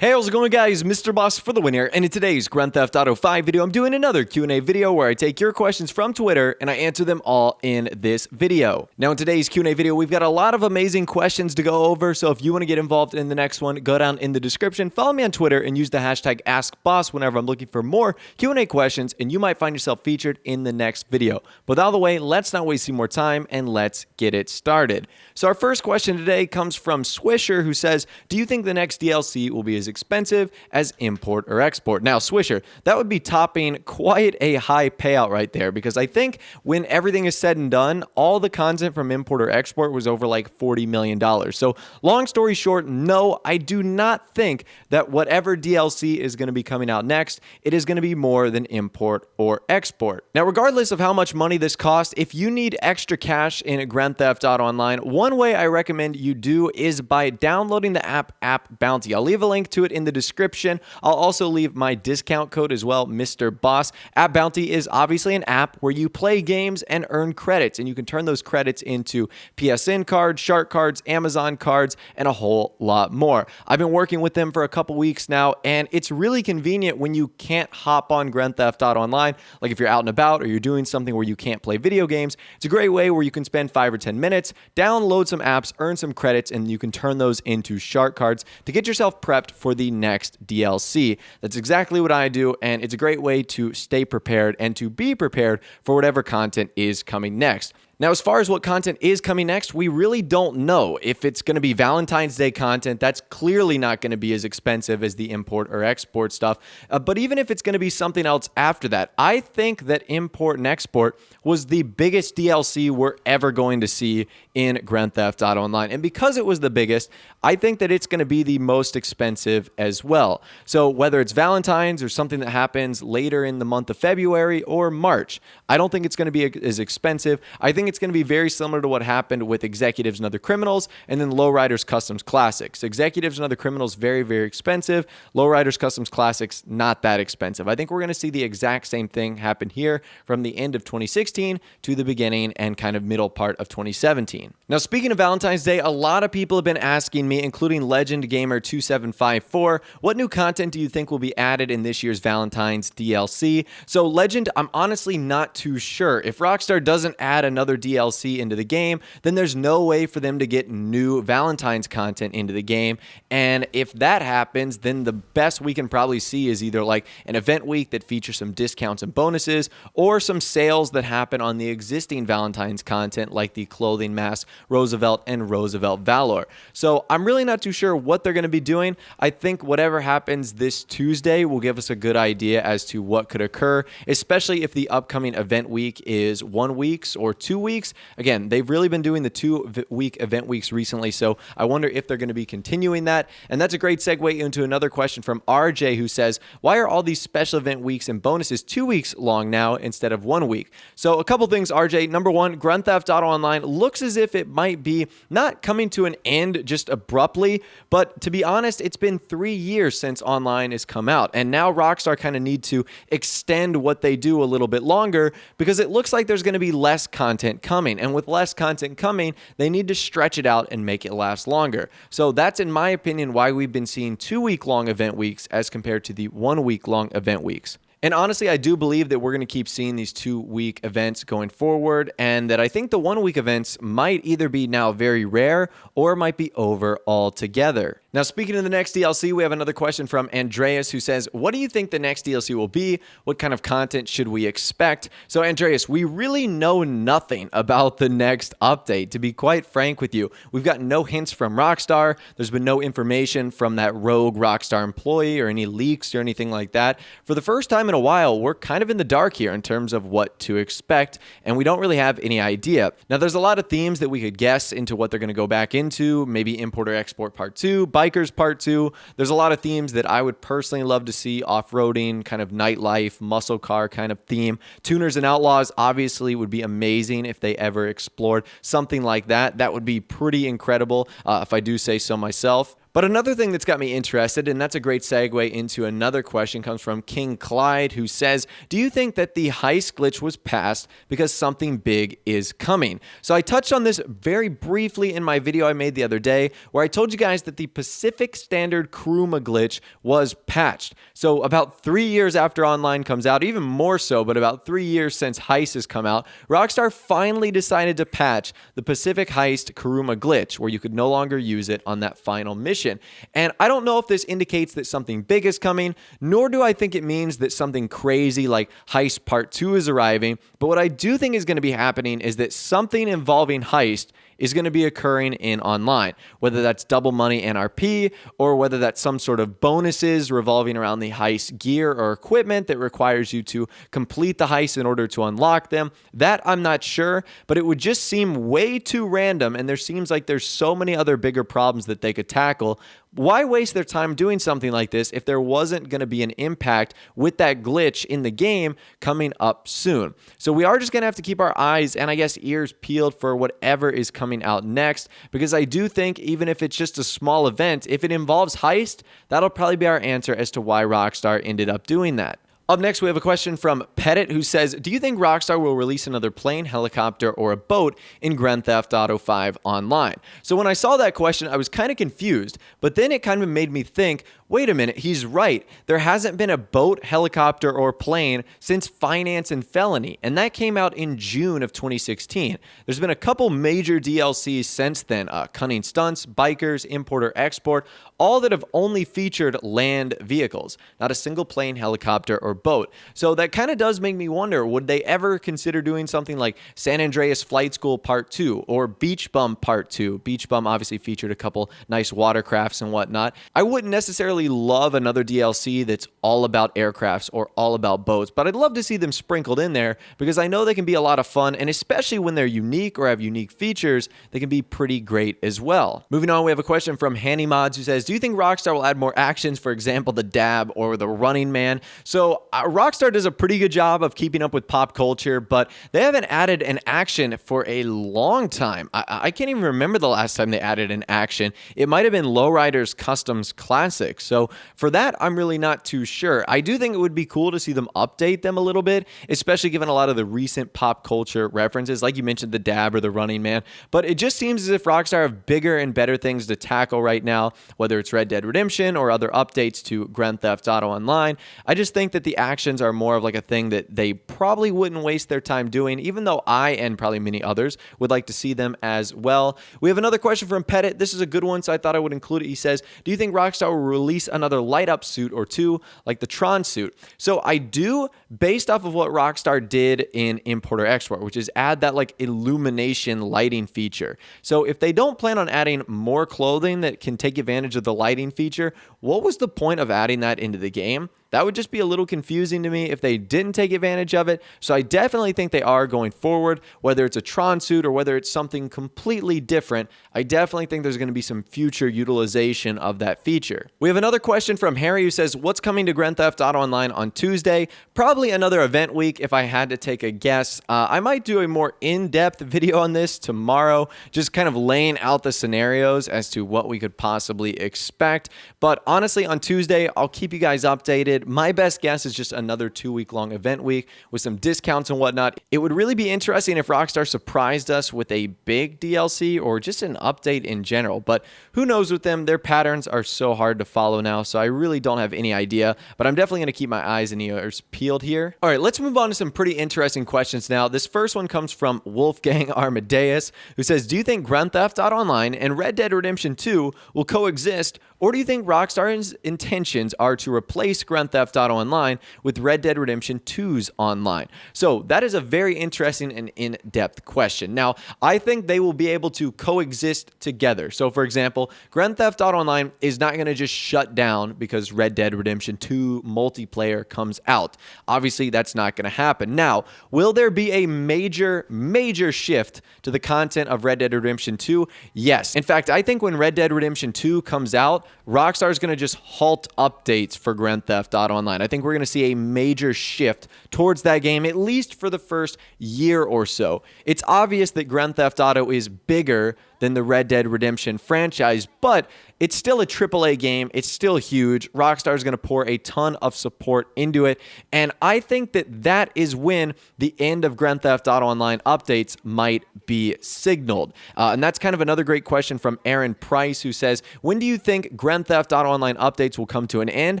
Hey, how's it going, guys? Mr. Boss for the win here, and in today's Grand Theft Auto 5 video, I'm doing another Q&A video where I take your questions from Twitter and I answer them all in this video. Now, in today's Q&A video, we've got a lot of amazing questions to go over, so if you want to get involved in the next one, go down in the description, follow me on Twitter, and use the hashtag AskBoss whenever I'm looking for more Q&A questions, and you might find yourself featured in the next video. But out of the way, let's not waste any more time, and let's get it started. So our first question today comes from Swisher, who says, do you think the next DLC will be as expensive as import or export? Now, Swisher, that would be topping quite a high payout right there, because I think when everything is said and done, all the content from import or export was over like $40 million. So long story short, no, I do not think that whatever DLC is going to be coming out next, it is going to be more than import or export. Now, regardless of how much money this costs, if you need extra cash in Grand Theft Auto Online, one way I recommend you do is by downloading the app Bounty. I'll leave a link to it in the description. I'll also leave my discount code as well, Mr. Boss. App Bounty is obviously an app where you play games and earn credits, and you can turn those credits into PSN cards, Shark cards, Amazon cards, and a whole lot more. I've been working with them for a couple weeks now, and it's really convenient when you can't hop on Grand Theft Auto Online. Like if you're out and about or you're doing something where you can't play video games, it's a great way where you can spend 5 or 10 minutes, download some apps, earn some credits, and you can turn those into Shark cards to get yourself prepped for the next DLC. That's exactly what I do, and it's a great way to stay prepared and to be prepared for whatever content is coming next. Now, as far as what content is coming next, we really don't know. If it's going to be Valentine's Day content, that's clearly not going to be as expensive as the import or export stuff. But even if it's going to be something else after that, I think that import and export was the biggest DLC we're ever going to see in Grand Theft Auto Online. And because it was the biggest, I think that it's going to be the most expensive as well. So whether it's Valentine's or something that happens later in the month of February or March, I don't think it's going to be as expensive. I think it's going to be very similar to what happened with Executives and Other Criminals, and then Lowriders Customs Classics. Executives and Other Criminals, very, very expensive. Lowriders Customs Classics, not that expensive. I think we're going to see the exact same thing happen here from the end of 2016 to the beginning and kind of middle part of 2017. Now, speaking of Valentine's Day, a lot of people have been asking me, including Legend Gamer 2754, what new content do you think will be added in this year's Valentine's DLC? So Legend, I'm honestly not too sure. If Rockstar doesn't add another DLC into the game, then there's no way for them to get new Valentine's content into the game. And if that happens, then the best we can probably see is either like an event week that features some discounts and bonuses, or some sales that happen on the existing Valentine's content, like the clothing mask, Roosevelt and Roosevelt Valor. So I'm really not too sure what they're going to be doing. I think whatever happens this Tuesday will give us a good idea as to what could occur, especially if the upcoming event week is 1 week or 2 weeks. Again, they've really been doing the 2-week event weeks recently, so I wonder if they're going to be continuing that. And that's a great segue into another question from RJ, who says, why are all these special event weeks and bonuses 2 weeks long now instead of 1 week? So a couple things, RJ. Number one, Grand Theft Auto Online looks as if it might be not coming to an end just abruptly, but to be honest, it's been 3 years since Online has come out, and now Rockstar kind of need to extend what they do a little bit longer, because it looks like there's going to be less content coming, and with less content coming, they need to stretch it out and make it last longer. So that's, in my opinion, why we've been seeing 2-week-long event weeks as compared to the 1-week-long event weeks. And honestly, I do believe that we're going to keep seeing these 2-week events going forward, and that I think the 1-week events might either be now very rare or might be over altogether. Now, speaking of the next DLC, we have another question from Andreas, who says, what do you think the next DLC will be? What kind of content should we expect? So, Andreas, we really know nothing about the next update, to be quite frank with you. We've got no hints from Rockstar. There's been no information from that rogue Rockstar employee or any leaks or anything like that. For the first time in a while, we're kind of in the dark here in terms of what to expect, and we don't really have any idea. Now, there's a lot of themes that we could guess into what they're going to go back into, maybe import or export part 2, bikers part 2. There's a lot of themes that I would personally love to see: off-roading, kind of nightlife, muscle car kind of theme. Tuners and outlaws obviously would be amazing if they ever explored something like that. That would be pretty incredible, if I do say so myself. But another thing that's got me interested, and that's a great segue into another question, comes from King Clyde, who says, do you think that the heist glitch was passed because something big is coming? So I touched on this very briefly in my video I made the other day, where I told you guys that the Pacific Standard Kuruma glitch was patched. So about 3 years after Online comes out, even more so, but about 3 years since Heist has come out, Rockstar finally decided to patch the Pacific Heist Kuruma glitch, where you could no longer use it on that final mission. And I don't know if this indicates that something big is coming, nor do I think it means that something crazy like Heist Part 2 is arriving. But what I do think is going to be happening is that something involving Heist is going to be occurring in Online, whether that's double money NRP or whether that's some sort of bonuses revolving around the heist gear or equipment that requires you to complete the heist in order to unlock them. That I'm not sure, but it would just seem way too random, and there seems like there's so many other bigger problems that they could tackle. Why waste their time doing something like this if there wasn't going to be an impact with that glitch in the game coming up soon? So we are just going to have to keep our eyes and I guess ears peeled for whatever is coming out next, because I do think even if it's just a small event, if it involves Heist, that'll probably be our answer as to why Rockstar ended up doing that. Up next, we have a question from Pettit, who says, do you think Rockstar will release another plane, helicopter, or a boat in Grand Theft Auto 5 Online? So when I saw that question, I was kind of confused, but then it kind of made me think, wait a minute, he's right. There hasn't been a boat, helicopter, or plane since Finance and Felony, and that came out in June of 2016. There's been a couple major DLCs since then, Cunning Stunts, Bikers, Importer Export, all that have only featured land vehicles, not a single plane, helicopter, or boat. So that kind of does make me wonder, would they ever consider doing something like San Andreas Flight School Part 2 or Beach Bum Part 2? Beach Bum obviously featured a couple nice watercrafts and whatnot. I wouldn't necessarily love another DLC that's all about aircrafts or all about boats, but I'd love to see them sprinkled in there because I know they can be a lot of fun, and especially when they're unique or have unique features, they can be pretty great as well. Moving on, we have a question from Hanny Mods, who says, do you think Rockstar will add more actions, for example, the dab or the Running Man? So Rockstar does a pretty good job of keeping up with pop culture, but they haven't added an action for a long time. I can't even remember the last time they added an action. It might have been Lowriders Customs Classic. So for that, I'm really not too sure. I do think it would be cool to see them update them a little bit, especially given a lot of the recent pop culture references, like you mentioned, the dab or the Running Man. But it just seems as if Rockstar have bigger and better things to tackle right now, whether it's Red Dead Redemption or other updates to Grand Theft Auto Online. I just think that the actions are more of like a thing that they probably wouldn't waste their time doing, even though I and probably many others would like to see them as well. We have another question from Pettit. This is a good one, so I thought I would include it. He says, do you think Rockstar will release another light up suit or two, like the Tron suit? So I do, based off of what Rockstar did in Importer Export, which is add that like illumination lighting feature. So if they don't plan on adding more clothing that can take advantage of the lighting feature, what was the point of adding that into the game? That would just be a little confusing to me if they didn't take advantage of it. So I definitely think they are going forward, whether it's a Tron suit or whether it's something completely different. I definitely think there's going to be some future utilization of that feature. We have another question from Harry, who says, what's coming to Grand Theft Auto Online on Tuesday? Probably another event week if I had to take a guess. I might do a more in-depth video on this tomorrow, just kind of laying out the scenarios as to what we could possibly expect. But honestly, on Tuesday, I'll keep you guys updated. My best guess is just another 2-week-long event week with some discounts and whatnot. It would really be interesting if Rockstar surprised us with a big DLC or just an update in general. But who knows with them? Their patterns are so hard to follow now, so I really don't have any idea. But I'm definitely going to keep my eyes and ears peeled here. All right, let's move on to some pretty interesting questions now. This first one comes from Wolfgang Armadeus, who says, do you think Grand Theft Auto Online and Red Dead Redemption 2 will coexist, or do you think Rockstar's intentions are to replace Grand Theft Auto Online with Red Dead Redemption 2's Online? So that is a very interesting and in-depth question. Now, I think they will be able to coexist together. So for example, Grand Theft Auto Online is not going to just shut down because Red Dead Redemption 2 multiplayer comes out. Obviously, that's not going to happen. Now, will there be a major shift to the content of Red Dead Redemption 2? Yes. In fact, I think when Red Dead Redemption 2 comes out, Rockstar is going to just halt updates for Grand Theft Auto Online. I think we're going to see a major shift towards that game, at least for the first year or so. It's obvious that Grand Theft Auto is bigger than the Red Dead Redemption franchise, but it's still a AAA game. It's still huge. Rockstar is going to pour a ton of support into it, and I think that that is when the end of Grand Theft Auto Online updates might be signaled. And that's kind of another great question from Aaron Price, who says, when do you think Grand Theft Auto Online updates will come to an end?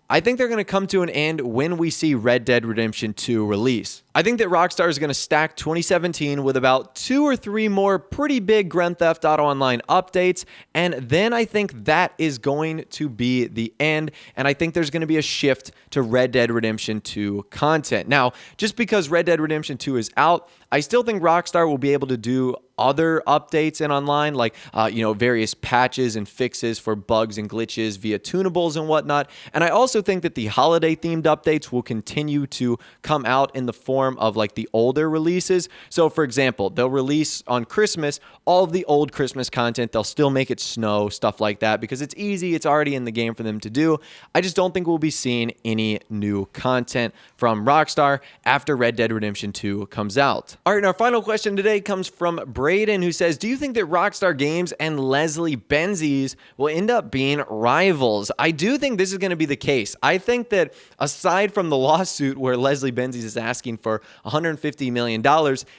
I think they're going to come to an end when we see Red Dead Redemption 2 release. I think that Rockstar is going to stack 2017 with about 2 or 3 more pretty big Grand Theft Auto Online updates, and then I think that is going to be the end, and I think there's going to be a shift to Red Dead Redemption 2 content. Now, just because Red Dead Redemption 2 is out, I still think Rockstar will be able to do other updates in online, like various patches and fixes for bugs and glitches via tunables and whatnot. And I also think that the holiday themed updates will continue to come out in the form of like the older releases. So for example, they'll release on Christmas all of the old Christmas content. They'll still make it snow, stuff like that, because it's easy. It's already in the game for them to do. I just don't think we'll be seeing any new content from Rockstar after Red Dead Redemption 2 comes out. All right, and our final question today comes from Braden, who says, do you think that Rockstar Games and Leslie Benzies will end up being rivals? I do think this is going to be the case. I think that aside from the lawsuit where Leslie Benzies is asking for $150 million,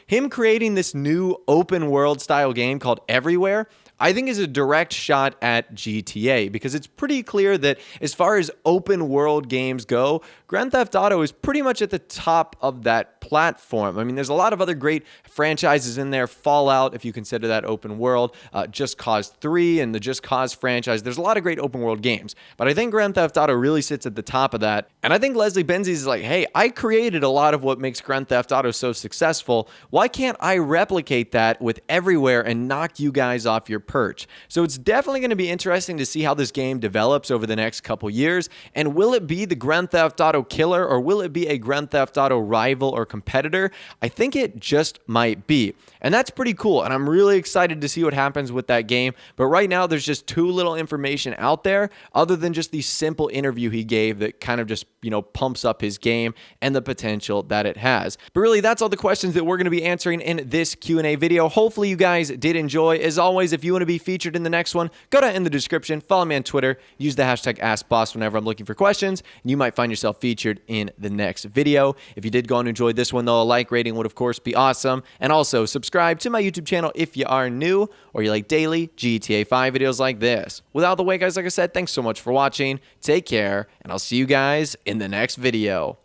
him creating this new open world style game called Everywhere, I think is a direct shot at GTA, because it's pretty clear that as far as open world games go, Grand Theft Auto is pretty much at the top of that platform. I mean, there's a lot of other great franchises in there. Fallout, if you consider that open world, Just Cause 3 and the Just Cause franchise. There's a lot of great open world games, but I think Grand Theft Auto really sits at the top of that. And I think Leslie Benzies is like, hey, I created a lot of what makes Grand Theft Auto so successful. Why can't I replicate that with Everywhere and knock you guys off your perch? So it's definitely going to be interesting to see how this game develops over the next couple years. And will it be the Grand Theft Auto killer, or will it be a Grand Theft Auto rival or competitor? I think it just might be. And that's pretty cool. And I'm really excited to see what happens with that game. But right now, there's just too little information out there other than just the simple interview he gave that kind of just, pumps up his game and the potential that it has. But really, that's all the questions that we're going to be answering in this Q&A video. Hopefully you guys did enjoy. As always, if you want to be featured in the next one, go down in the description, follow me on Twitter, use the hashtag AskBoss whenever I'm looking for questions, and you might find yourself featured in the next video. If you did go and enjoy this one, though, a like rating would, of course, be awesome. And also, subscribe to my YouTube channel if you are new or you like daily GTA 5 videos like this. Without the way, guys, like I said, thanks so much for watching. Take care, and I'll see you guys in the next video.